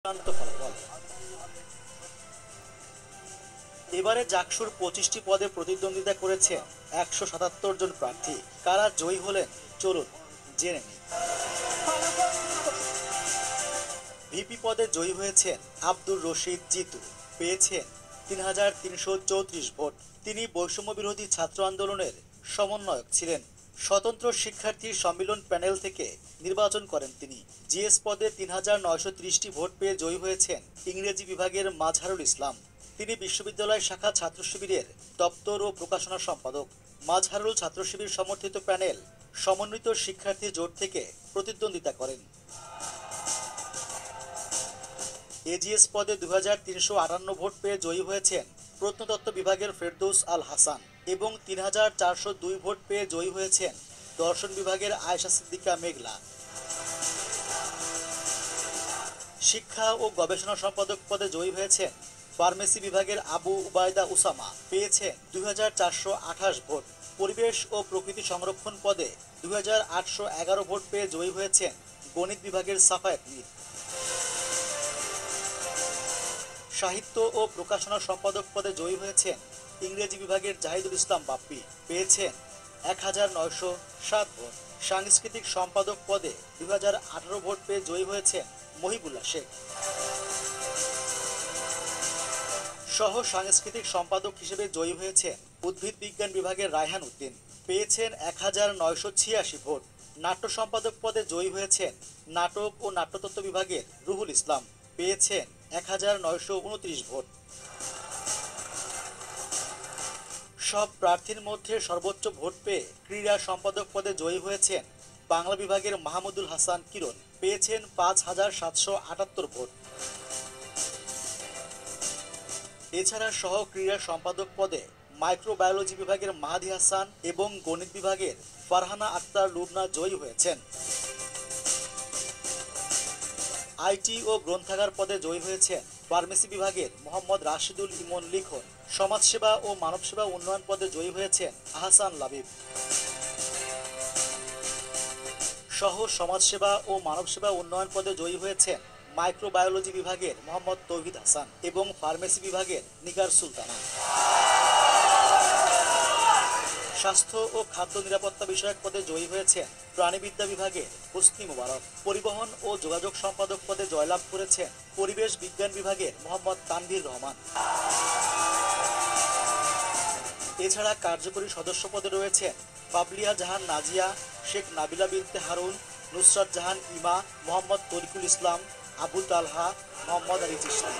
চূড়ান্ত ফলাফল। এবারে জাকসুর 25টি পদে প্রতিদ্বন্দ্বিতা করেছে 177 জন প্রার্থী। কারা জয়ী হলেন চলুন জেনে নিই। ভিপি পদে জয়ী হয়েছেন আব্দুর রশিদ জিতু, পেয়েছেন 3334 ভোট। তিনি বৈষম্য বিরোধী ছাত্র আন্দোলনের সমন্বয়ক ছিলেন। স্বতন্ত্র শিক্ষার্থী সম্মিলন প্যানেল থেকে নির্বাচন করেন তিনি। জিএস পদে 3930টি ভোট পেয়ে জয়ী হয়েছেন ইংরেজি বিভাগের মাজহারুল ইসলাম। তিনি বিশ্ববিদ্যালয় শাখা ছাত্র শিবিরের দপ্তর ও প্রকাশনা সম্পাদক। মাজহারুল ছাত্র শিবির সমর্থিত প্যানেল সমন্বিত শিক্ষার্থী জোট থেকে প্রতিদ্বন্দ্বিতা করেন। এজিএস পদে 2358 ভোট পেয়ে জয়ী হয়েছেন প্রত্নতত্ত্ব বিভাগের ফেরদৌস আল হাসান এবং 3402 ভোট পেয়ে জয়ী হয়েছেন দর্শন বিভাগের আয়েশা সিদ্দিকা মেঘলা। শিক্ষা ও গবেষণা সম্পাদক পদে জয়ী হয়েছেন ফার্মেসি বিভাগের আবু উবায়দা উসামা, পেয়েছেন 2428 ভোট। পরিবেশ ও প্রকৃতি সংরক্ষণ পদে 2811 ভোট পেয়ে জয়ী হয়েছেন গণিত বিভাগের সাফায়েত মীর। সাহিত্য ও প্রকাশনা সম্পাদক পদে জয়ী হয়েছেন ইংরেজি বিভাগের জাহিদুল ইসলাম বাপ্পি, পেয়েছেন 1907 ভোট। সাংস্কৃতিক সম্পাদক পদে 2018 ভোট পেয়ে জয়ী হয়েছেন মহিবুল্লাহ শেখ। সহ সাংস্কৃতিক সম্পাদক হিসেবে জয়ী হয়েছেন উদ্ভিদ বিজ্ঞান বিভাগের রায়হান উদ্দিন, পেয়েছেন 1986 ভোট। নাট্য সম্পাদক পদে জয়ী হয়েছেন নাটক ও নাট্যতত্ত্ব বিভাগের রুহুল ইসলাম, পেয়েছেন 1929 ভোট। সব প্রার্থীর মধ্যে সর্বোচ্চ ভোট পেয়ে ক্রীড়া সম্পাদক পদে জয়ী হয়েছেন বাংলা বিভাগের মাহমুদুল হাসান কিরণ, পেয়েছেন 5778 ভোট। এছাড়া সহ ক্রীড়া সম্পাদক পদে মাইক্রোবায়োলজি বিভাগের মাহাদি হাসান এবং গণিত বিভাগের ফারহানা আক্তার লুবনা জয়ী হয়েছেন। আইটি ও গ্রন্থাগার পদে জয়ী হয়েছেন ফার্মেসি বিভাগের মোহাম্মদ রাশিদুল ইমন লিখন। সমাজসেবা ও মানবসেবা উন্নয়ন পদে জয়ী হয়েছেন আহসান লাবিব। সহ সমাজসেবা ও মানবসেবা উন্নয়ন পদে জয়ী হয়েছেন মাইক্রোবায়োলজি বিভাগের মোহাম্মদ তৌহিদ হাসান এবং ফার্মেসি বিভাগের নিগার সুলতানা। স্বাস্থ্য ও খাদ্য নিরাপত্তা বিষয়ক পদে জয়ী হয়েছেন প্রাণীবিদ্যা বিভাগের হোসনি মুবারক। পরিবহন ও যোগাযোগ সম্পাদক পদে জয়লাভ করেছেন পরিবেশ বিজ্ঞান বিভাগের মোহাম্মদ তানভীর রহমান। এছাড়া কার্যকরী সদস্য পদে রয়েছেন বাবলিয়া জাহান নাজিয়া, শেখ নাবিলা বিনতে হারুন, নুসরাত জাহান ইমা, মোহাম্মদ তরিকুল ইসলাম, আবু তালহা, মোহাম্মদ আলী চিশতি।